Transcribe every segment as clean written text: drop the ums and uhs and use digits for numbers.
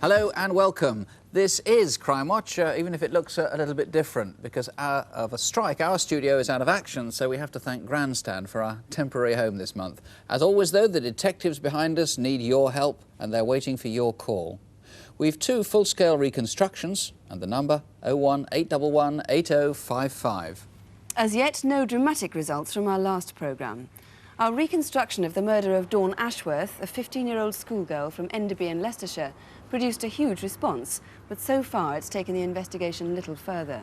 Hello and welcome. This is Crimewatch, even if it looks a little bit different, because of a strike, our studio is out of action, so we have to thank Grandstand for our temporary home this month. As always, though, the detectives behind us need your help, and they're waiting for your call. We've 2 full-scale reconstructions, and the number 01811 8055. As yet, no dramatic results from our last programme. Our reconstruction of the murder of Dawn Ashworth, a 15-year-old schoolgirl from Enderby in Leicestershire, produced a huge response, but so far it's taken the investigation little further.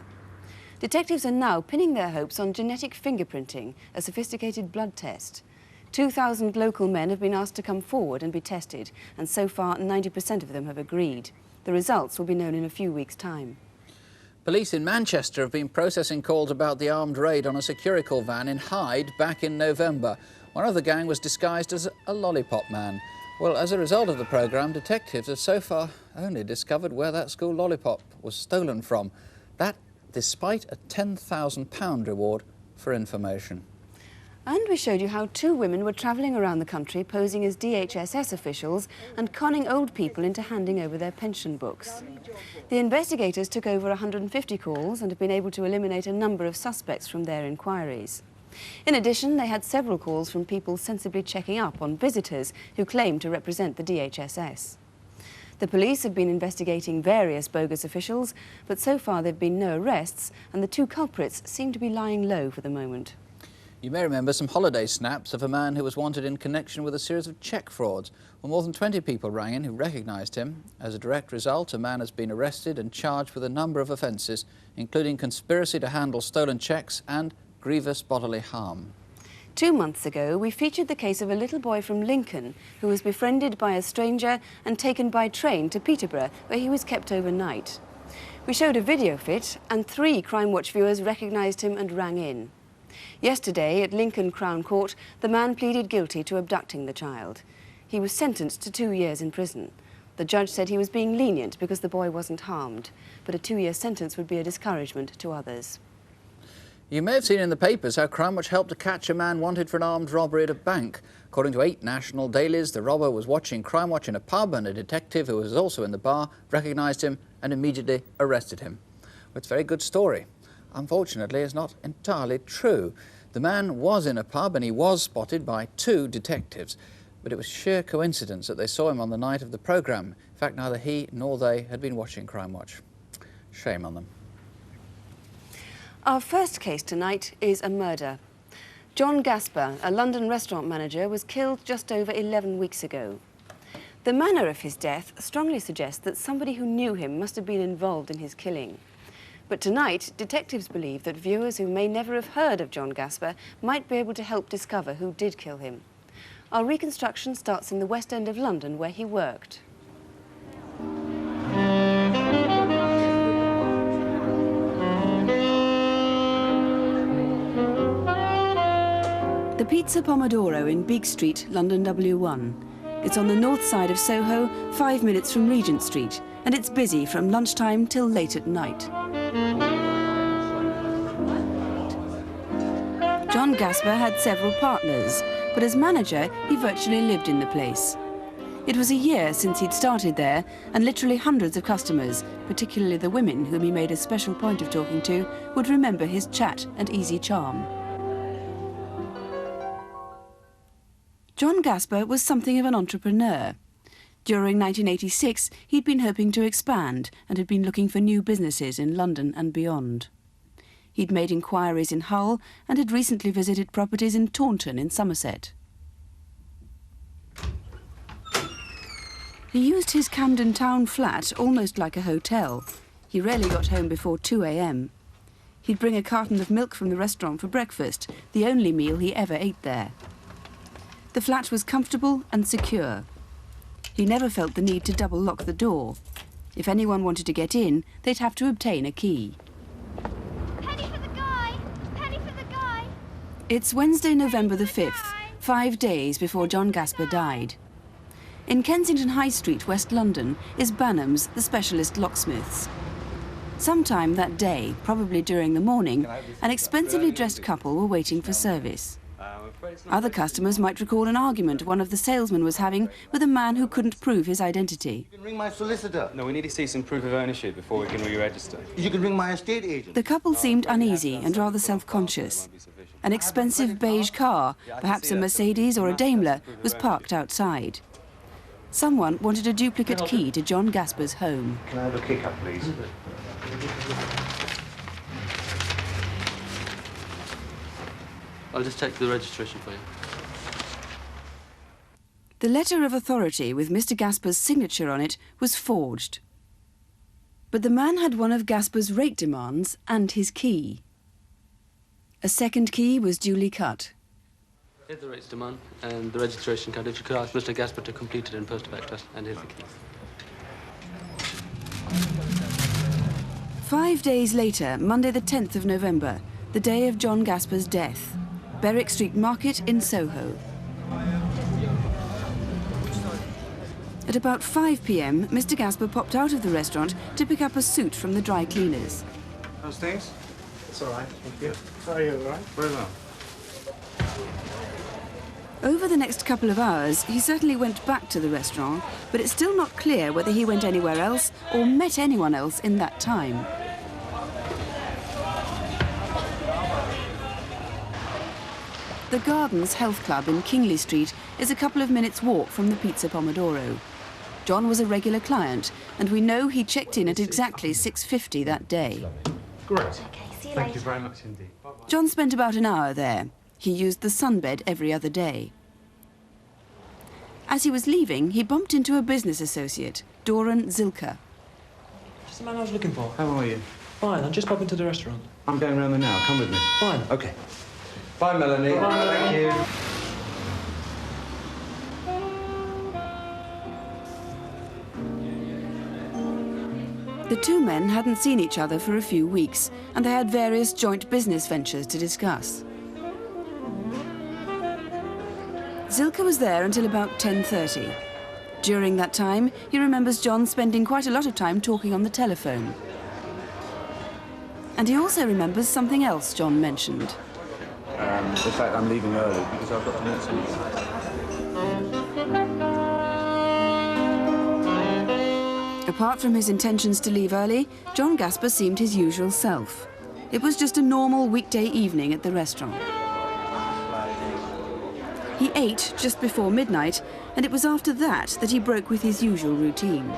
Detectives are now pinning their hopes on genetic fingerprinting, a sophisticated blood test. 2,000 local men have been asked to come forward and be tested, and so far 90% of them have agreed. The results will be known in a few weeks' time. Police in Manchester have been processing calls about the armed raid on a Securical van in Hyde back in November. One of the gang was disguised as a lollipop man. Well, as a result of the programme, detectives have so far only discovered where that school lollipop was stolen from. That despite a £10,000 reward for information. And we showed you how 2 women were travelling around the country posing as DHSS officials and conning old people into handing over their pension books. The investigators took over 150 calls and have been able to eliminate a number of suspects from their inquiries. In addition, they had several calls from people sensibly checking up on visitors who claimed to represent the DHSS. The police have been investigating various bogus officials, but so far there have been no arrests, and the 2 culprits seem to be lying low for the moment. You may remember some holiday snaps of a man who was wanted in connection with a series of cheque frauds. Well, more than 20 people rang in who recognised him. As a direct result, a man has been arrested and charged with a number of offences, including conspiracy to handle stolen cheques and grievous bodily harm. 2 months ago, we featured the case of a little boy from Lincoln who was befriended by a stranger and taken by train to Peterborough, where he was kept overnight. We showed a video of it, and 3 Crimewatch viewers recognised him and rang in. Yesterday, at Lincoln Crown Court, the man pleaded guilty to abducting the child. He was sentenced to 2 years in prison. The judge said he was being lenient because the boy wasn't harmed, but a 2-year sentence would be a discouragement to others. You may have seen in the papers how Crimewatch helped to catch a man wanted for an armed robbery at a bank. According to 8 national dailies, the robber was watching Crimewatch in a pub, and a detective who was also in the bar recognised him and immediately arrested him. Well, it's a very good story. Unfortunately, it's not entirely true. The man was in a pub and he was spotted by 2 detectives, but it was sheer coincidence that they saw him on the night of the programme. In fact, neither he nor they had been watching Crimewatch. Shame on them. Our first case tonight is a murder. John Gasper, a London restaurant manager, was killed just over 11 weeks ago. The manner of his death strongly suggests that somebody who knew him must have been involved in his killing. But tonight, detectives believe that viewers who may never have heard of John Gasper might be able to help discover who did kill him. Our reconstruction starts in the West End of London, where he worked. The Pizza Pomodoro in Beak Street, London W1. It's on the north side of Soho, 5 minutes from Regent Street, and it's busy from lunchtime till late at night. John Gasper had several partners, but as manager, he virtually lived in the place. It was a year since he'd started there, and literally hundreds of customers, particularly the women whom he made a special point of talking to, would remember his chat and easy charm. John Gasper was something of an entrepreneur. During 1986, he'd been hoping to expand and had been looking for new businesses in London and beyond. He'd made inquiries in Hull and had recently visited properties in Taunton in Somerset. He used his Camden Town flat almost like a hotel. He rarely got home before 2 a.m. He'd bring a carton of milk from the restaurant for breakfast, the only meal he ever ate there. The flat was comfortable and secure. He never felt the need to double lock the door. If anyone wanted to get in, they'd have to obtain a key. Penny for the guy! Penny for the guy! It's Wednesday, November the 5th, 5 days before John Gasper died. In Kensington High Street, West London, is Banham's, the specialist locksmiths. Sometime that day, probably during the morning, an expensively dressed couple were waiting for service. Other customers might recall an argument one of the salesmen was having with a man who couldn't prove his identity. You can ring my solicitor. No, we need to see some proof of ownership before we can re-register. You can ring my estate agent. The couple seemed uneasy and rather self-conscious. An expensive beige car, perhaps a Mercedes or a Daimler, was parked outside. Someone wanted a duplicate key to John Gasper's home. Can I have a kick-up, please? I'll just check the registration for you. The letter of authority with Mr. Gasper's signature on it was forged. But the man had one of Gasper's rate demands and his key. A second key was duly cut. Here's the rates demand and the registration card. If you could ask Mr. Gasper to complete it in post effect, and here's the key. 5 days later, Monday the 10th of November, the day of John Gasper's death, Berwick Street Market in Soho. At about 5 p.m, Mr. Gasper popped out of the restaurant to pick up a suit from the dry cleaners. How's things? It's all right, thank you. Are you all right? Very well. Over the next couple of hours, he certainly went back to the restaurant, but it's still not clear whether he went anywhere else or met anyone else in that time. The Gardens Health Club in Kingley Street is a couple of minutes' walk from the Pizza Pomodoro. John was a regular client, and we know he checked in at exactly 6:50 that day. Great. Okay, see you Thank later. you very much indeed. John spent about an hour there. He used the sunbed every other day. As he was leaving, he bumped into a business associate, Doran Zilka. Just the man I was looking for. How are you? Fine, I'm just popping to the restaurant. I'm going round there now. Come with me. Fine. Okay. Bye, Melanie. Bye. Thank you. The two men hadn't seen each other for a few weeks, and they had various joint business ventures to discuss. Zilka was there until about 10:30. During that time, he remembers John spending quite a lot of time talking on the telephone. And he also remembers something else John mentioned. The fact I'm leaving early because I've got to meet someone. Apart from his intentions to leave early, John Gasper seemed his usual self. It was just a normal weekday evening at the restaurant. He ate just before midnight, and it was after that that he broke with his usual routine.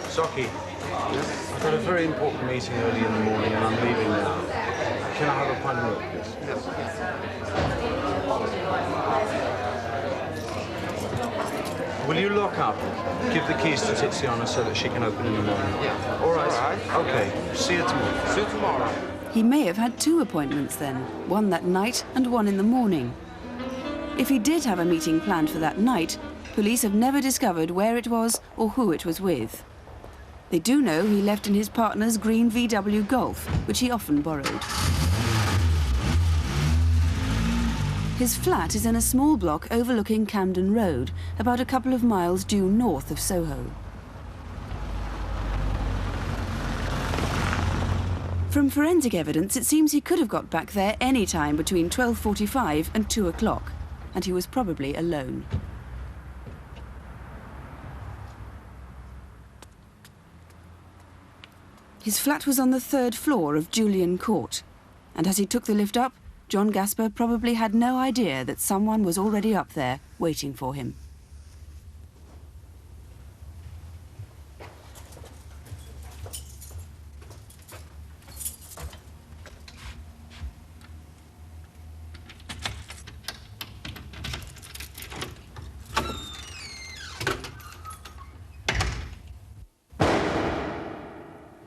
Socky, I've got a very important meeting early in the morning and I'm leaving now. Can I have a pint of milk, please? Yes. Will you lock up? Give the keys to Tiziana so that she can open in the morning. Yeah. All right. Okay. See you tomorrow. See you tomorrow. He may have had two appointments then, one that night and one in the morning. If he did have a meeting planned for that night, police have never discovered where it was or who it was with. They do know he left in his partner's green VW Golf, which he often borrowed. His flat is in a small block overlooking Camden Road, about a couple of miles due north of Soho. From forensic evidence, it seems he could have got back there any time between 12:45 and 2 o'clock, and he was probably alone. His flat was on the 3rd floor of Julian Court, and as he took the lift up, John Gasper probably had no idea that someone was already up there waiting for him.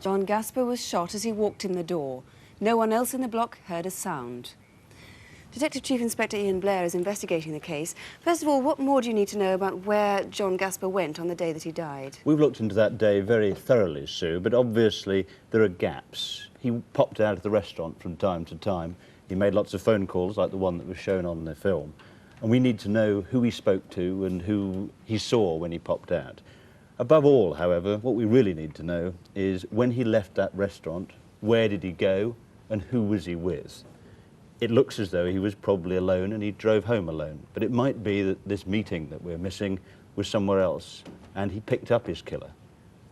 John Gasper was shot as he walked in the door. No one else in the block heard a sound. Detective Chief Inspector Ian Blair is investigating the case. First of all, what more do you need to know about where John Gasper went on the day that he died? We've looked into that day very thoroughly, Sue, but obviously there are gaps. He popped out of the restaurant from time to time. He made lots of phone calls, like the one that was shown on the film. And we need to know who he spoke to and who he saw when he popped out. Above all, however, what we really need to know is when he left that restaurant, where did he go, and who was he with. It looks as though he was probably alone and he drove home alone, but it might be that this meeting that we're missing was somewhere else and he picked up his killer.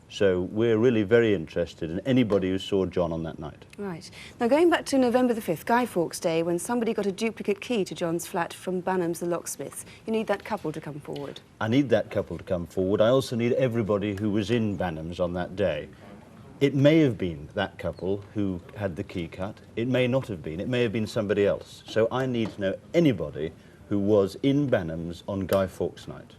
So we're really very interested in anybody who saw John on that night. Right. Now, going back to November the 5th, Guy Fawkes Day, when somebody got a duplicate key to John's flat from Banham's the locksmiths, you need that couple to come forward. I need that couple to come forward. I also need everybody who was in Banham's on that day. It may have been that couple who had the key cut. It may not have been. It may have been somebody else. So I need to know anybody who was in Banham's on Guy Fawkes night.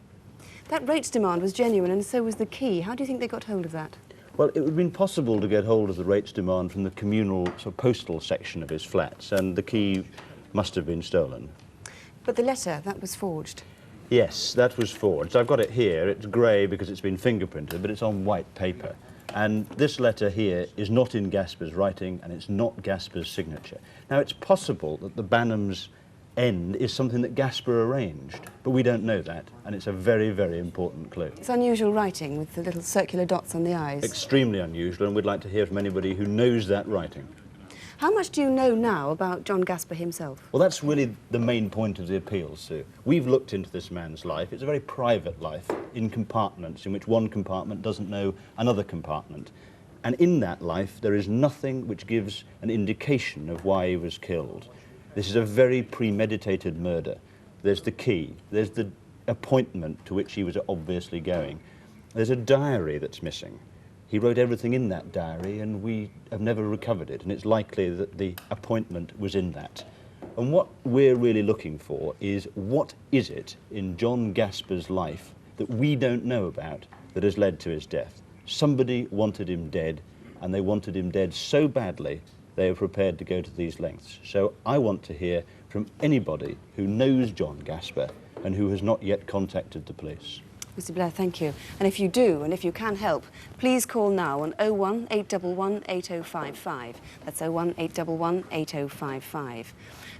That rates demand was genuine, and so was the key. How do you think they got hold of that? Well, it would have been possible to get hold of the rates demand from the communal sort of postal section of his flats, and the key must have been stolen. But the letter, that was forged. Yes, that was forged. I've got it here. It's grey because it's been fingerprinted, but it's on white paper. And this letter here is not in Gasper's writing, and it's not Gasper's signature. Now, it's possible that the Banham's end is something that Gasper arranged, but we don't know that, and it's a very, very important clue. It's unusual writing with the little circular dots on the eyes. Extremely unusual, and we'd like to hear from anybody who knows that writing. How much do you know now about John Gasper himself? Well, that's really the main point of the appeal, Sue. We've looked into this man's life. It's a very private life in compartments in which one compartment doesn't know another compartment. And in that life, there is nothing which gives an indication of why he was killed. This is a very premeditated murder. There's the key, there's the appointment to which he was obviously going. There's a diary that's missing. He wrote everything in that diary and we have never recovered it, and it's likely that the appointment was in that. And what we're really looking for is, what is it in John Gasper's life that we don't know about that has led to his death? Somebody wanted him dead, and they wanted him dead so badly they are prepared to go to these lengths. So I want to hear from anybody who knows John Gasper and who has not yet contacted the police. Mr. Blair, thank you. And if you do, and if you can help, please call now on 01 811 8055. That's 01 811 8055.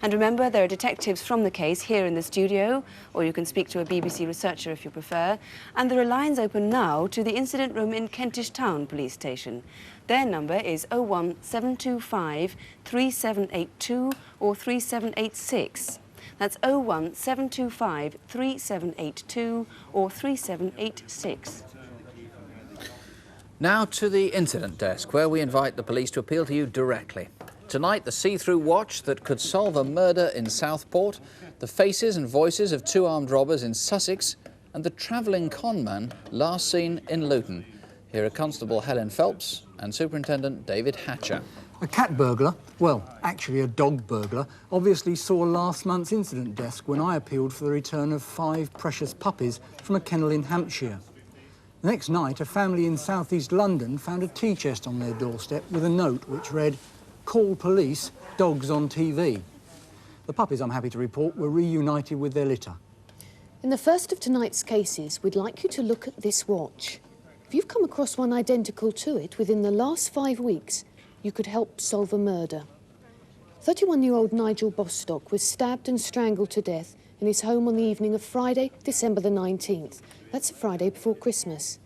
And remember, there are detectives from the case here in the studio, or you can speak to a BBC researcher if you prefer. And there are lines open now to the incident room in Kentish Town Police Station. Their number is 01 725 3782 or 3786. That's 01 725 3782 or 3786. Now to the incident desk, where we invite the police to appeal to you directly. Tonight, the see-through watch that could solve a murder in Southport, the faces and voices of two armed robbers in Sussex, and the travelling conman last seen in Luton. Here are Constable Helen Phelps and Superintendent David Hatcher. A cat burglar, well, actually a dog burglar, obviously saw last month's incident desk when I appealed for the return of 5 precious puppies from a kennel in Hampshire. The next night, a family in southeast London found a tea chest on their doorstep with a note which read, "Call police, dogs on TV." The puppies, I'm happy to report, were reunited with their litter. In the first of tonight's cases, we'd like you to look at this watch. If you've come across one identical to it within the last 5 weeks, you could help solve a murder. 31-year-old Nigel Bostock was stabbed and strangled to death in his home on the evening of Friday, December the 19th. That's a Friday before Christmas.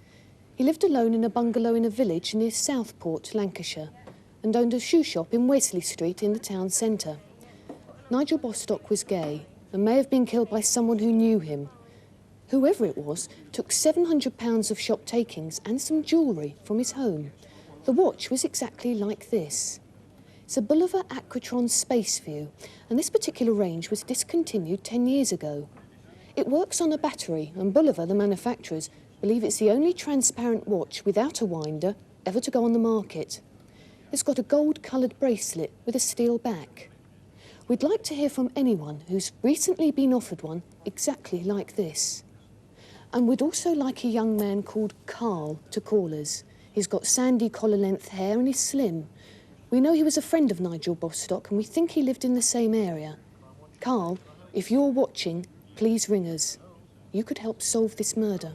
He lived alone in a bungalow in a village near Southport, Lancashire, and owned a shoe shop in Wesley Street in the town centre. Nigel Bostock was gay and may have been killed by someone who knew him. Whoever it was took £700 of shop takings and some jewellery from his home. The watch was exactly like this. It's a Bulliver Aquatron Space View, and this particular range was discontinued 10 years ago. It works on a battery, and Bulliver, the manufacturers, believe it's the only transparent watch without a winder ever to go on the market. It's got a gold-coloured bracelet with a steel back. We'd like to hear from anyone who's recently been offered one exactly like this. And we'd also like a young man called Carl to call us. He's got sandy collar-length hair and he's slim. We know he was a friend of Nigel Bostock and we think he lived in the same area. Carl, if you're watching, please ring us. You could help solve this murder.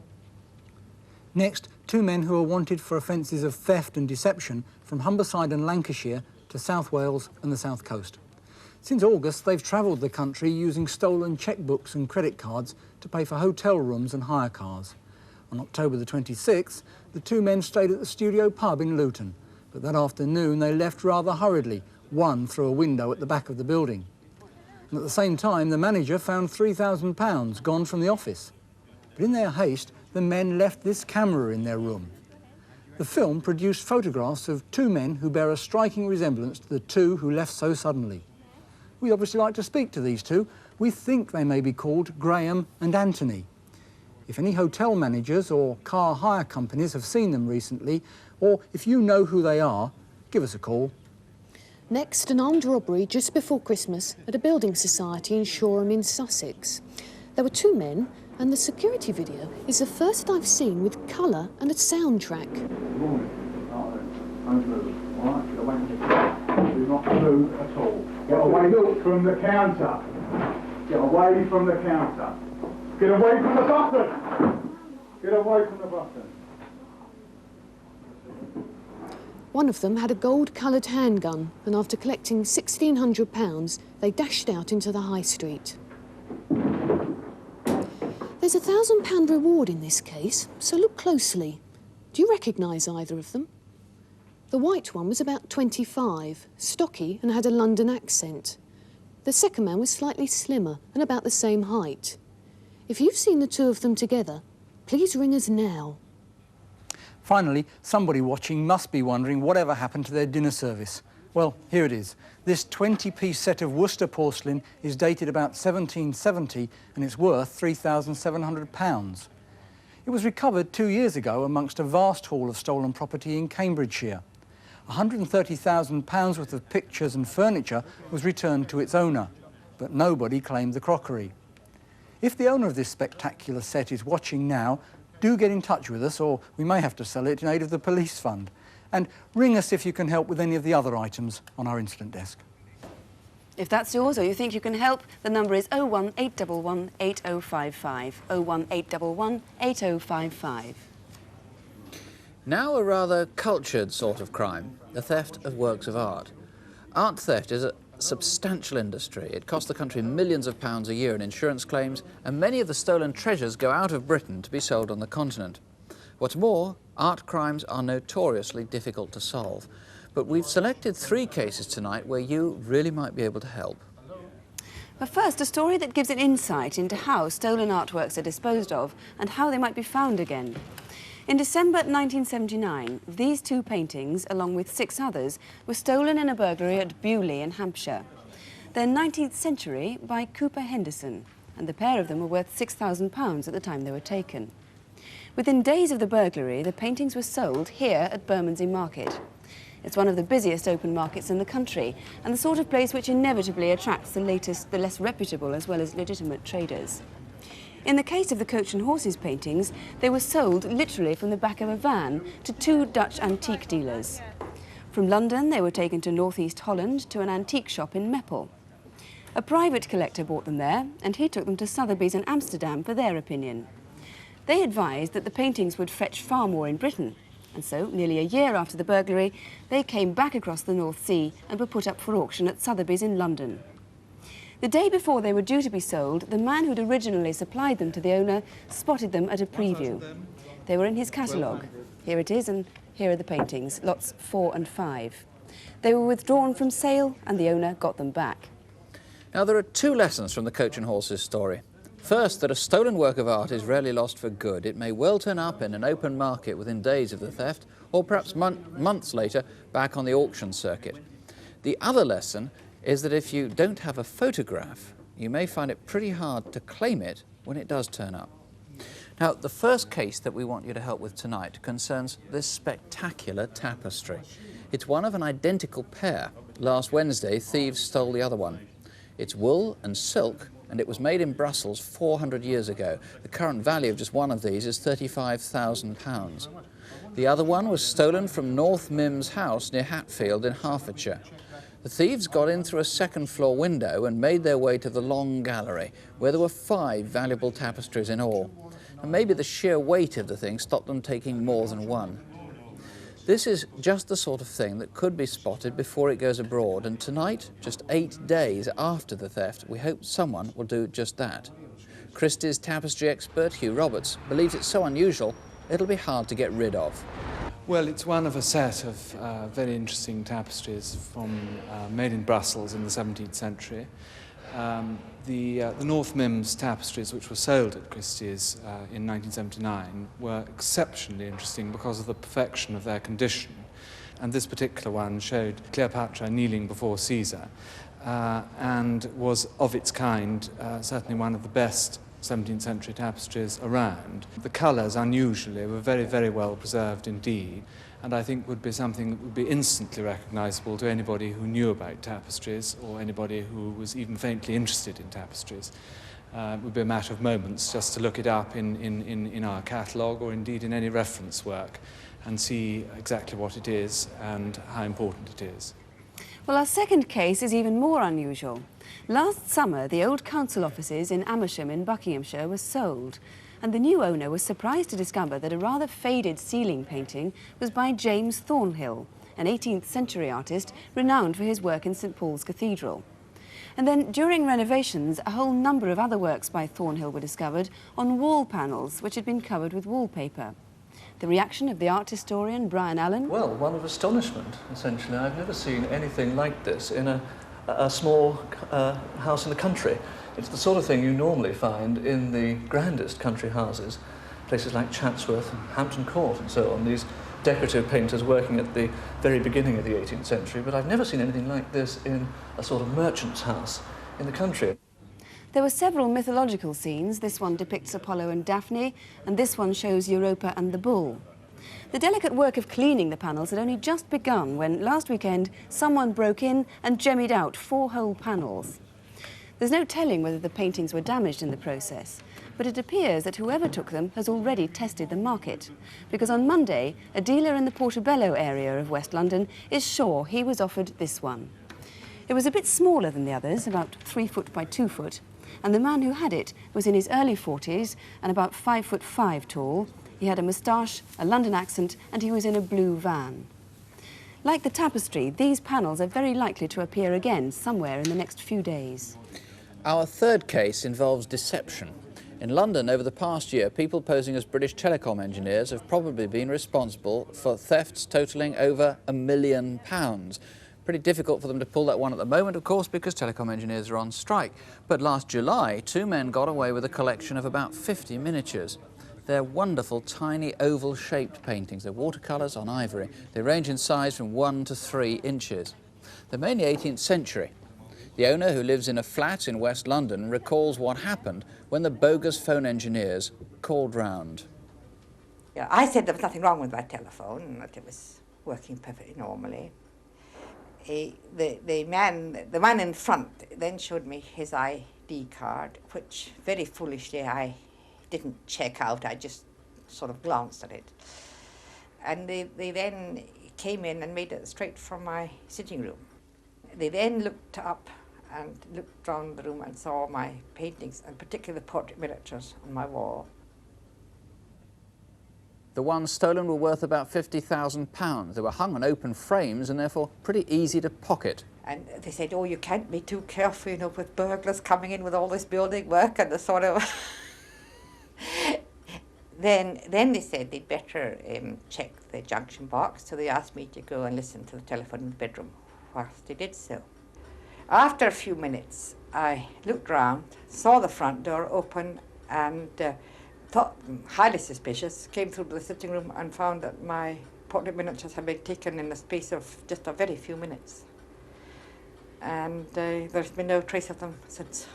Next, 2 men who are wanted for offences of theft and deception from Humberside and Lancashire to South Wales and the South Coast. Since August, they've travelled the country using stolen chequebooks and credit cards to pay for hotel rooms and hire cars. On October the 26th, the 2 men stayed at the Studio pub in Luton. But that afternoon they left rather hurriedly, one through a window at the back of the building. And at the same time, the manager found £3,000 gone from the office. But in their haste, the men left this camera in their room. The film produced photographs of two men who bear a striking resemblance to the two who left so suddenly. We obviously like to speak to these two. We think they may be called Graham and Anthony. If any hotel managers or car hire companies have seen them recently, or if you know who they are, give us a call. Next, an armed robbery just before Christmas at a building society in Shoreham in Sussex. There were two men, and the security video is the first I've seen with colour and a soundtrack. Don't move. All right, get away. Do not move at all. Get away from the counter. Get away from the counter. Get away from the button. Get away from the button. One of them had a gold-coloured handgun, and after collecting £1,600, they dashed out into the high street. There's a £1,000 reward in this case, so look closely. Do you recognise either of them? The white one was about 25, stocky and had a London accent. The second man was slightly slimmer and about the same height. If you've seen the two of them together, please ring us now. Finally, somebody watching must be wondering whatever happened to their dinner service. Well, here it is. This 20-piece set of Worcester porcelain is dated about 1770 and it's worth £3,700. It was recovered 2 years ago amongst a vast haul of stolen property in Cambridgeshire. £130,000 worth of pictures and furniture was returned to its owner, but nobody claimed the crockery. If the owner of this spectacular set is watching now, do get in touch with us, or we may have to sell it in aid of the police fund. And ring us if you can help with any of the other items on our incident desk. If that's yours or you think you can help, the number is 01811 8055. 01811 8055. Now a rather cultured sort of crime, the theft of works of art. Art theft is a substantial industry. It costs the country millions of pounds a year in insurance claims, and many of the stolen treasures go out of Britain to be sold on the continent. What's more, art crimes are notoriously difficult to solve. But we've selected 3 cases tonight where you really might be able to help. But first, a story that gives an insight into how stolen artworks are disposed of and how they might be found again. In December 1979, these 2 paintings, along with 6 others, were stolen in a burglary at Bewley in Hampshire. They're 19th century by Cooper Henderson, and the pair of them were worth £6,000 at the time they were taken. Within days of the burglary, the paintings were sold here at Bermondsey Market. It's one of the busiest open markets in the country, and the sort of place which inevitably attracts the less reputable as well as legitimate traders. In the case of the Coach and Horses paintings, they were sold literally from the back of a van to 2 Dutch antique dealers. From London, they were taken to North East Holland to an antique shop in Meppel. A private collector bought them there, and he took them to Sotheby's in Amsterdam for their opinion. They advised that the paintings would fetch far more in Britain, and so, nearly a year after the burglary, they came back across the North Sea and were put up for auction at Sotheby's in London. The day before they were due to be sold, the man who'd originally supplied them to the owner spotted them at a preview. They were in his catalogue. Here it is, and here are the paintings, lots 4 and 5. They were withdrawn from sale, and the owner got them back. Now, there are 2 lessons from the Coach and Horses story. First, that a stolen work of art is rarely lost for good. It may well turn up in an open market within days of the theft, or perhaps months later back on the auction circuit. The other lesson is that if you don't have a photograph, you may find it pretty hard to claim it when it does turn up. Now, the first case that we want you to help with tonight concerns this spectacular tapestry. It's one of an identical pair. Last Wednesday, thieves stole the other one. It's wool and silk, and it was made in Brussels 400 years ago. The current value of just one of these is £35,000. The other one was stolen from North Mimms House near Hatfield in Hertfordshire. The thieves got in through a second-floor window and made their way to the long gallery, where there were 5 valuable tapestries in all. And maybe the sheer weight of the thing stopped them taking more than one. This is just the sort of thing that could be spotted before it goes abroad, and tonight, just 8 days after the theft, we hope someone will do just that. Christie's tapestry expert Hugh Roberts believes it's so unusual, it'll be hard to get rid of. Well, it's one of a set of very interesting tapestries made in Brussels in the 17th century. The North Mims tapestries, which were sold at Christie's in 1979, were exceptionally interesting because of the perfection of their condition. And this particular one showed Cleopatra kneeling before Caesar and was, of its kind, certainly one of the best 17th century tapestries around. The colours, unusually, were very, very well preserved indeed, and I think would be something that would be instantly recognisable to anybody who knew about tapestries or anybody who was even faintly interested in tapestries. It would be a matter of moments just to look it up in our catalogue or indeed in any reference work and see exactly what it is and how important it is. Well, our second case is even more unusual. Last summer, the old council offices in Amersham in Buckinghamshire were sold, and the new owner was surprised to discover that a rather faded ceiling painting was by James Thornhill, an 18th century artist renowned for his work in St Paul's Cathedral. And then, during renovations, a whole number of other works by Thornhill were discovered on wall panels which had been covered with wallpaper. The reaction of the art historian Brian Allen? Well, one of astonishment, essentially. I've never seen anything like this in a small house in the country. It's the sort of thing you normally find in the grandest country houses, places like Chatsworth and Hampton Court and so on, these decorative painters working at the very beginning of the 18th century, but I've never seen anything like this in a sort of merchant's house in the country. There were several mythological scenes. This one depicts Apollo and Daphne, and this one shows Europa and the bull. The delicate work of cleaning the panels had only just begun when, last weekend, someone broke in and jemmied out 4 whole panels. There's no telling whether the paintings were damaged in the process, but it appears that whoever took them has already tested the market, because on Monday, a dealer in the Portobello area of West London is sure he was offered this one. It was a bit smaller than the others, about 3 foot by 2 foot, and the man who had it was in his early 40s and about 5'5" tall. He had a moustache, a London accent, and he was in a blue van. Like the tapestry, these panels are very likely to appear again somewhere in the next few days. Our third case involves deception. In London, over the past year, people posing as British telecom engineers have probably been responsible for thefts totalling over £1 million. Pretty difficult for them to pull that one at the moment, of course, because telecom engineers are on strike. But last July, 2 men got away with a collection of about 50 miniatures. They're wonderful, tiny, oval-shaped paintings. They're watercolours on ivory. They range in size from 1 to 3 inches. They're mainly 18th century. The owner, who lives in a flat in West London, recalls what happened when the bogus phone engineers called round. Yeah, I said there was nothing wrong with my telephone, that it was working perfectly normally. The man in front then showed me his ID card, which very foolishly I didn't check out. I just sort of glanced at it. And they then came in and made it straight from my sitting room. They then looked up and looked round the room and saw my paintings, and particularly the portrait miniatures on my wall. The ones stolen were worth about £50,000. They were hung on open frames and therefore pretty easy to pocket. And they said, oh, you can't be too careful, you know, with burglars coming in with all this building work and the sort of... Then they said they'd better check the junction box, so they asked me to go and listen to the telephone in the bedroom whilst they did so. After a few minutes, I looked round, saw the front door open and thought highly suspicious, came through to the sitting room and found that my portrait miniatures had been taken in the space of just a very few minutes. And there's been no trace of them since.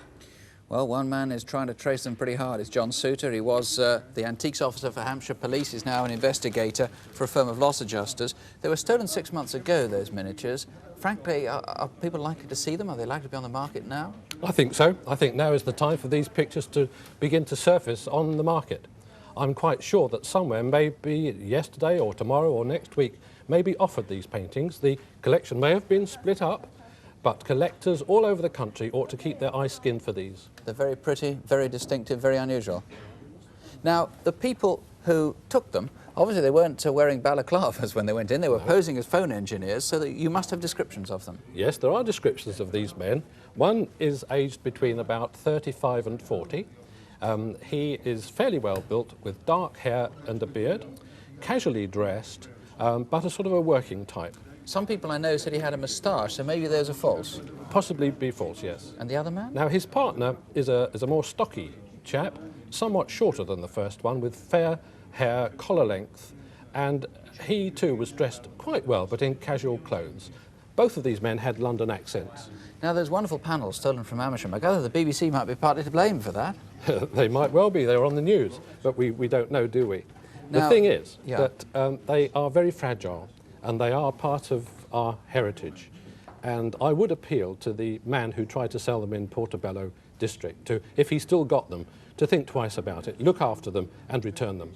Well, one man is trying to trace them pretty hard. It's John Souter. He was the antiques officer for Hampshire Police. He's now an investigator for a firm of loss adjusters. They were stolen 6 months ago, those miniatures. Frankly, are people likely to see them? Are they likely to be on the market now? I think so. I think now is the time for these pictures to begin to surface on the market. I'm quite sure that somewhere, maybe yesterday or tomorrow or next week, may be offered these paintings. The collection may have been split up, but collectors all over the country ought to keep their eyes skinned for these. They're very pretty, very distinctive, very unusual. Now, the people who took them, obviously they weren't wearing balaclavas when they went in. They were posing as phone engineers, so that you must have descriptions of them. Yes, there are descriptions of these men. One is aged between about 35 and 40. He is fairly well built with dark hair and a beard, casually dressed, but a sort of a working type. Some people I know said he had a moustache, so maybe those are false. Possibly be false, yes. And the other man? Now, his partner is a more stocky chap, somewhat shorter than the first one, with fair hair, collar length, and he too was dressed quite well, but in casual clothes. Both of these men had London accents. Now, those wonderful panels stolen from Amersham, I gather the BBC might be partly to blame for that. They might well be, they were on the news, but we don't know, do we? Now, the thing is yeah. that they are very fragile, and they are part of our heritage. And I would appeal to the man who tried to sell them in Portobello district, to, if he still got them, to think twice about it, look after them and return them.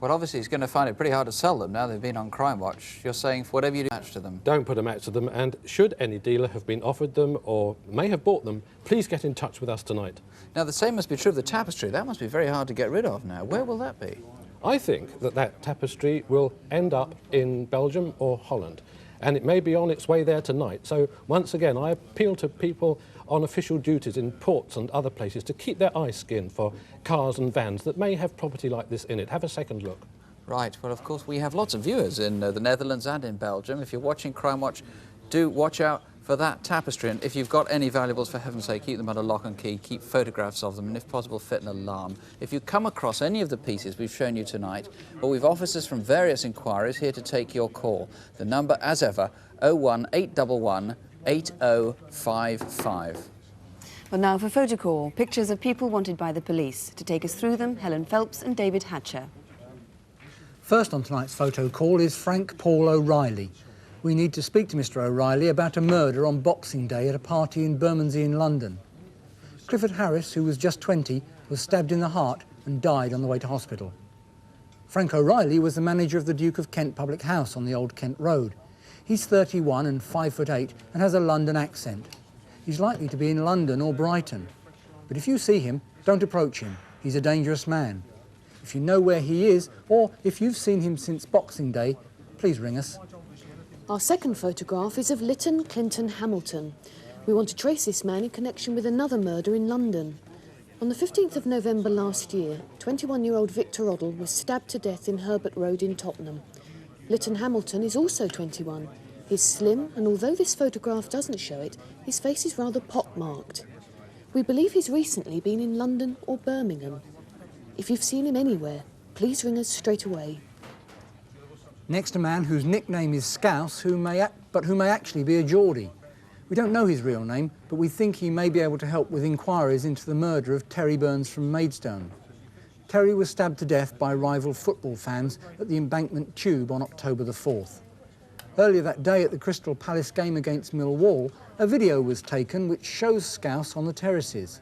Well, obviously he's going to find it pretty hard to sell them now they've been on Crimewatch. You're saying whatever you do, match to them. Don't put a match to them, and should any dealer have been offered them or may have bought them, please get in touch with us tonight. Now, the same must be true of the tapestry. That must be very hard to get rid of now. Where will that be? I think that tapestry will end up in Belgium or Holland, and it may be on its way there tonight. So, once again, I appeal to people on official duties in ports and other places to keep their eye skinned for cars and vans that may have property like this in it. Have a second look. Right. Well, of course, we have lots of viewers in the Netherlands and in Belgium. If you're watching Crimewatch, do watch out for that tapestry. And if you've got any valuables, for heaven's sake, keep them under lock and key, keep photographs of them, and if possible, fit an alarm. If you come across any of the pieces we've shown you tonight, well, we've officers from various inquiries here to take your call. The number, as ever, 01811 8055. Well, now for photo call, pictures of people wanted by the police. To take us through them, Helen Phelps and David Hatcher. First on tonight's photo call is Frank Paul O'Reilly. We need to speak to Mr O'Reilly about a murder on Boxing Day at a party in Bermondsey in London. Clifford Harris, who was just 20, was stabbed in the heart and died on the way to hospital. Frank O'Reilly was the manager of the Duke of Kent Public House on the Old Kent Road. He's 31 and 5'8" and has a London accent. He's likely to be in London or Brighton. But if you see him, don't approach him. He's a dangerous man. If you know where he is, or if you've seen him since Boxing Day, please ring us. Our second photograph is of Lytton Clinton Hamilton. We want to trace this man in connection with another murder in London. On the 15th of November last year, 21-year-old Victor Oddle was stabbed to death in Herbert Road in Tottenham. Lytton Hamilton is also 21. He's slim, and although this photograph doesn't show it, his face is rather pock-marked. We believe he's recently been in London or Birmingham. If you've seen him anywhere, please ring us straight away. Next, a man whose nickname is Scouse, who may actually be a Geordie. We don't know his real name, but we think he may be able to help with inquiries into the murder of Terry Burns from Maidstone. Terry was stabbed to death by rival football fans at the Embankment Tube on October the 4th. Earlier that day at the Crystal Palace game against Millwall, a video was taken which shows Scouse on the terraces.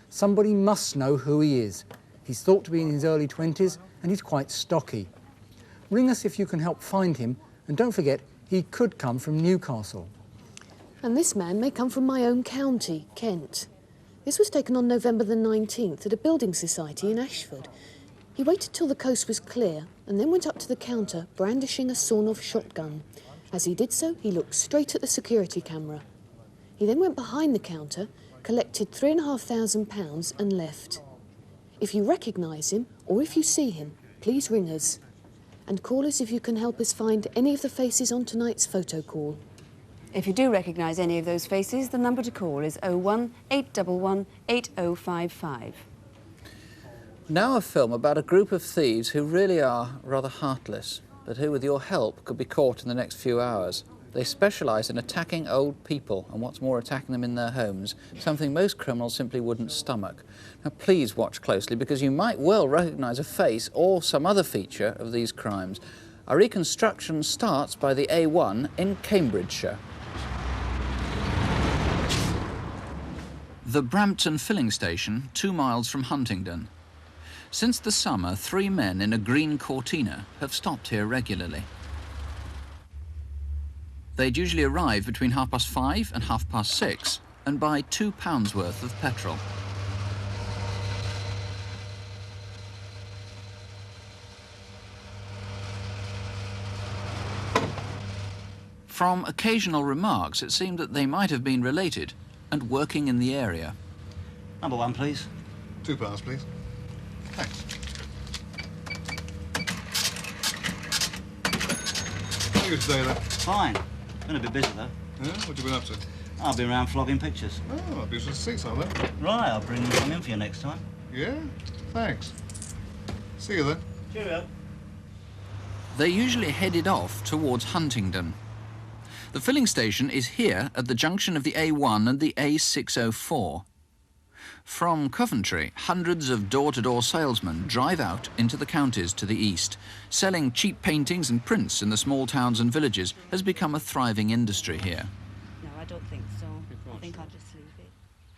Somebody must know who he is. He's thought to be in his early 20s and he's quite stocky. Ring us if you can help find him, and don't forget, he could come from Newcastle. And this man may come from my own county, Kent. This was taken on November the 19th at a building society in Ashford. He waited till the coast was clear and then went up to the counter brandishing a sawn-off shotgun. As he did so, he looked straight at the security camera. He then went behind the counter, collected £3,500 and left. If you recognise him or if you see him, please ring us. And call us if you can help us find any of the faces on tonight's photo call. If you do recognise any of those faces, the number to call is 01811 8055. Now a film about a group of thieves who really are rather heartless, but who, with your help, could be caught in the next few hours. They specialise in attacking old people, and what's more, attacking them in their homes, something most criminals simply wouldn't stomach. Now please watch closely, because you might well recognise a face or some other feature of these crimes. Our reconstruction starts by the A1 in Cambridgeshire. The Brampton filling station, 2 miles from Huntingdon. Since the summer, 3 men in a green Cortina have stopped here regularly. They'd usually arrive between 5:30 and 6:30 and buy £2 worth of petrol. From occasional remarks, it seemed that they might have been related and working in the area. Number 1, please. £2, please. Thanks. you today, then? Fine. Been a bit busy, though. Yeah? What have you been up to? I've been around flogging pictures. Oh, I'll be interested to see some of them. Right, I'll bring some in for you next time. Yeah? Thanks. See you then. Cheerio. They usually headed off towards Huntingdon. The filling station is here at the junction of the A1 and the A604. From Coventry, hundreds of door-to-door salesmen drive out into the counties to the east. Selling cheap paintings and prints in the small towns and villages has become a thriving industry here. No, I don't think so. I think I'll just leave it.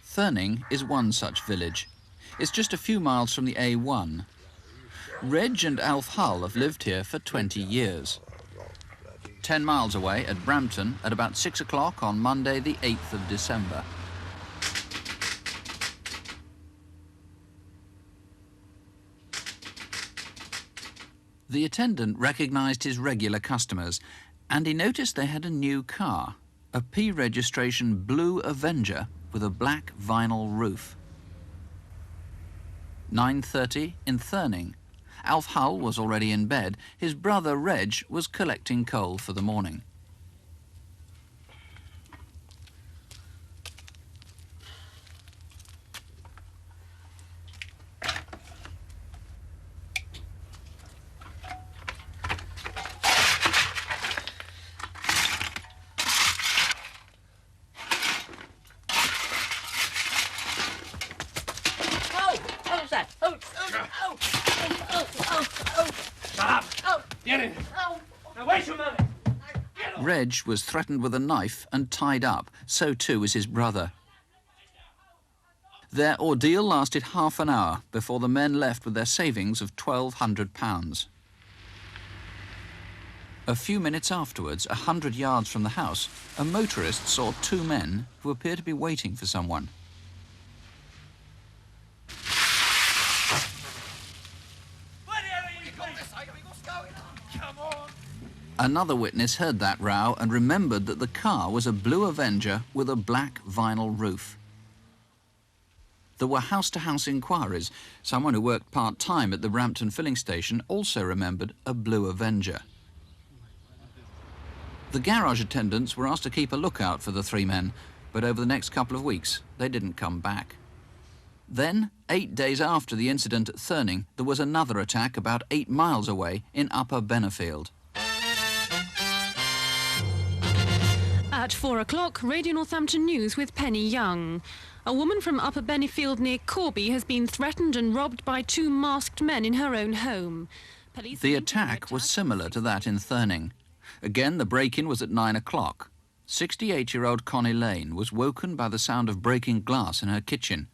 Thurning is one such village. It's just a few miles from the A1. Reg and Alf Hull have lived here for 20 years. 10 miles away at Brampton at about 6 o'clock on Monday, the 8th of December. The attendant recognised his regular customers, and he noticed they had a new car, a P registration blue Avenger with a black vinyl roof. 9:30 in Thurning. Alf Hull was already in bed. His brother Reg was collecting coal for the morning. Reg was threatened with a knife and tied up. So too was his brother. Their ordeal lasted half an hour before the men left with their savings of £1,200. A few minutes afterwards, 100 yards from the house, a motorist saw two men who appeared to be waiting for someone. Another witness heard that row and remembered that the car was a blue Avenger with a black vinyl roof. There were house-to-house inquiries. Someone who worked part-time at the Brampton filling station also remembered a blue Avenger. The garage attendants were asked to keep a lookout for the three men, but over the next couple of weeks, they didn't come back. Then, 8 days after the incident at Thurning, there was another attack about 8 miles away in Upper Bennerfield. At 4 o'clock, Radio Northampton News with Penny Young. A woman from Upper Bennerfield near Corby has been threatened and robbed by two masked men in her own home. The attack was similar to that in Thurning. Again, the break-in was at 9 o'clock. 68-year-old Connie Lane was woken by the sound of breaking glass in her kitchen.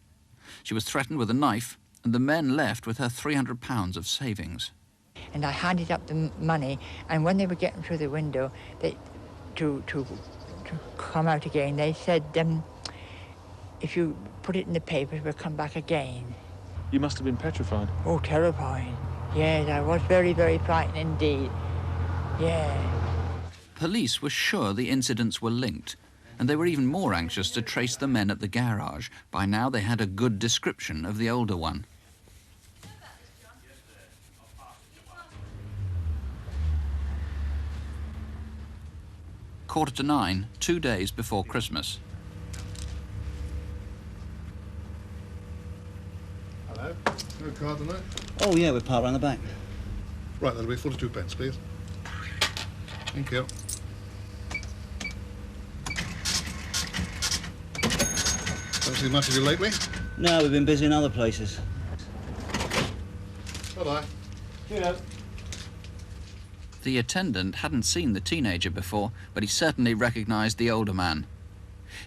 She was threatened with a knife, and the men left with her £300 of savings. And I handed up the money, and when they were getting through the window, to come out again, they said, if you put it in the papers, we'll come back again. You must have been petrified. Oh, terrifying. Yes, I was very, very frightened indeed. Yeah. Police were sure the incidents were linked, and they were even more anxious to trace the men at the garage. By now they had a good description of the older one. Quarter to 9, 2 days before Christmas. Hello. No card tonight? Oh, yeah, we're parked around the back. Right, that'll be 42 pence, please. Thank you. Don't see much of you lately? No, we've been busy in other places. Bye-bye. Cheerio. The attendant hadn't seen the teenager before, but he certainly recognised the older man.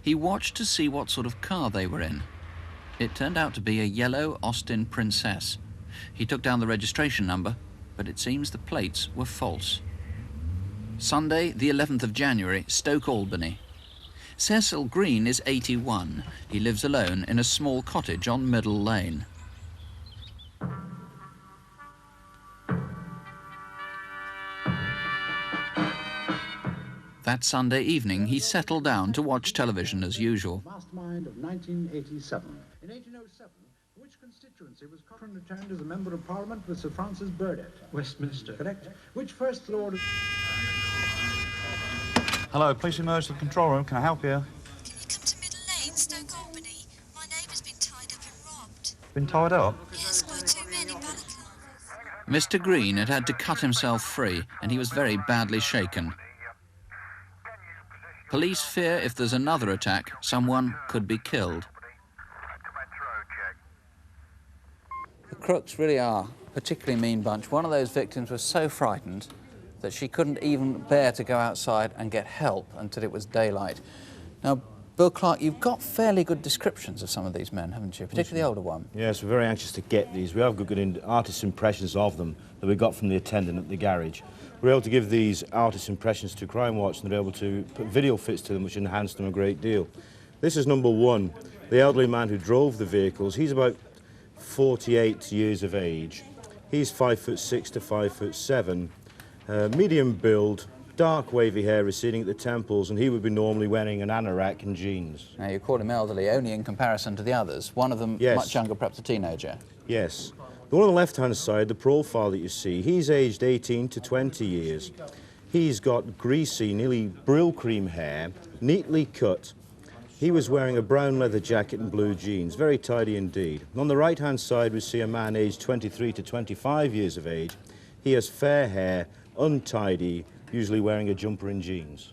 He watched to see what sort of car they were in. It turned out to be a yellow Austin Princess. He took down the registration number, but it seems the plates were false. Sunday, the 11th of January, Stoke Albany. Cecil Green is 81. He lives alone in a small cottage on Middle Lane. That Sunday evening, he settled down to watch television as usual. Mastermind of 1987. In 1807, which constituency was Cochrane returned as a Member of Parliament with Sir Francis Burdett? Westminster. Correct. Which First Lord... Hello, police emerged to the control room. Can I help you? Been tied up? Yes, by 2 men in balaclavas. Mr. Green had had to cut himself free, and he was very badly shaken. Police fear if there's another attack, someone could be killed. The crooks really are a particularly mean bunch. One of those victims was so frightened that she couldn't even bear to go outside and get help until it was daylight. Now, Bill Clark, you've got fairly good descriptions of some of these men, haven't you? Particularly the older one. Yes, we're very anxious to get these. We have good artist impressions of them that we got from the attendant at the garage. We're able to give these artist impressions to Crimewatch, and they're able to put video fits to them, which enhanced them a great deal. This is number one, the elderly man who drove the vehicles. He's about 48 years of age. He's 5'6" to 5'7", medium build, dark wavy hair receding at the temples, and he would be normally wearing an anorak and jeans. Now, you call him elderly only in comparison to the others. One of them much younger, perhaps a teenager. Yes. The one on the left-hand side, the profile that you see, he's aged 18 to 20 years. He's got greasy, nearly brill cream hair, neatly cut. He was wearing a brown leather jacket and blue jeans, very tidy indeed. And on the right-hand side, we see a man aged 23 to 25 years of age. He has fair hair, untidy, usually wearing a jumper and jeans.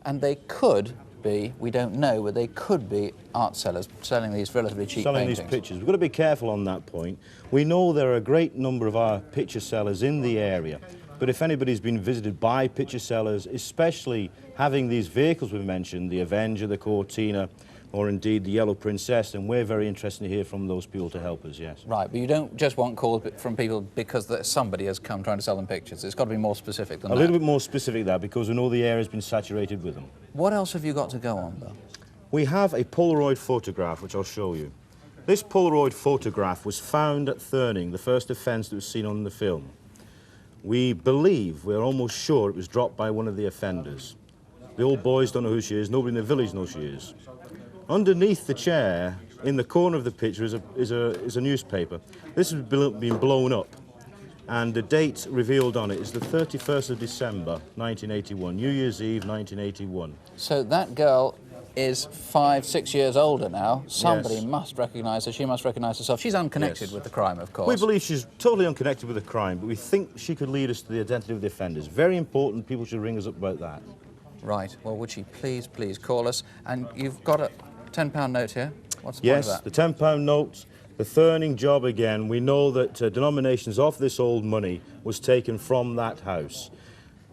And they could be, we don't know, but they could be art sellers selling these relatively cheap paintings. Selling these pictures. We've got to be careful on that point. We know there are a great number of our picture sellers in the area, but if anybody's been visited by picture sellers, especially having these vehicles we mentioned, the Avenger, the Cortina, or indeed the Yellow Princess, and we're very interested to hear from those people to help us, yes. Right, but you don't just want calls from people because somebody has come trying to sell them pictures. It's got to be more specific than that. A little bit more specific than that, because we know the area's been saturated with them. What else have you got to go on, though? We have a Polaroid photograph, which I'll show you. This Polaroid photograph was found at Thurning, the first offence that was seen on the film. We believe, we're almost sure, it was dropped by one of the offenders. The old boys don't know who she is, nobody in the village knows who she is. Underneath the chair, in the corner of the picture, is a newspaper. This has been blown up, and the date revealed on it is the 31st of December, 1981, New Year's Eve, 1981. So that girl is 5, 6 years older now. Somebody must recognise her. She must recognise herself. She's unconnected with the crime, of course. We believe she's totally unconnected with the crime, but we think she could lead us to the identity of the offenders. Very important. People should ring us up about that. Right. Well, would she please call us? And you've got a £10 note here. What's the point of that? Yes, the £10 note, the Thurning job again. We know that denominations of this old money was taken from that house.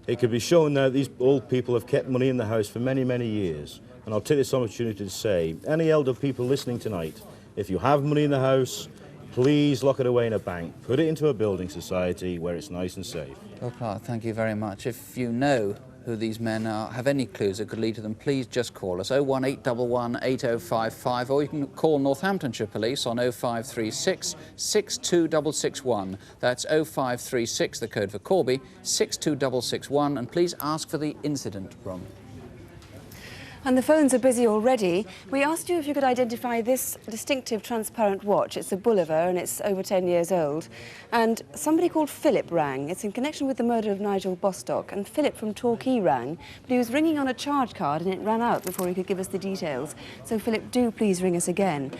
It could be shown now that these old people have kept money in the house for many, many years. And I'll take this opportunity to say, any elder people listening tonight, if you have money in the house, please lock it away in a bank. Put it into a building society where it's nice and safe. Well, Clark, thank you very much. If you know who these men are, have any clues that could lead to them, please just call us 01811 8055, or you can call Northamptonshire Police on 0536 62661. That's 0536, the code for Corby, 62661, and please ask for the incident room. And the phones are busy already. We asked you if you could identify this distinctive transparent watch. It's a Bolivar and it's over 10 years old. And somebody called Philip rang. It's in connection with the murder of Nigel Bostock. And Philip from Torquay rang, but he was ringing on a charge card and it ran out before he could give us the details. So Philip, do please ring us again.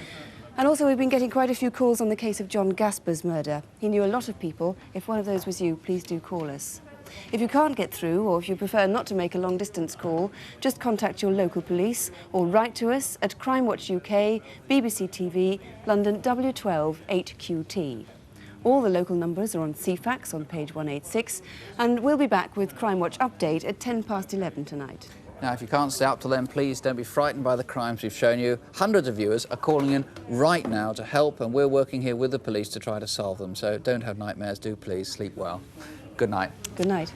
And also we've been getting quite a few calls on the case of John Gasper's murder. He knew a lot of people. If one of those was you, please do call us. If you can't get through, or if you prefer not to make a long-distance call, just contact your local police or write to us at Crimewatch UK, BBC TV, London W12 8QT. All the local numbers are on CFAX on page 186, and we'll be back with Crimewatch Update at 11:10 tonight. Now, if you can't stay up till then, please don't be frightened by the crimes we've shown you. Hundreds of viewers are calling in right now to help, and we're working here with the police to try to solve them. So don't have nightmares, do please sleep well. Good night. Good night.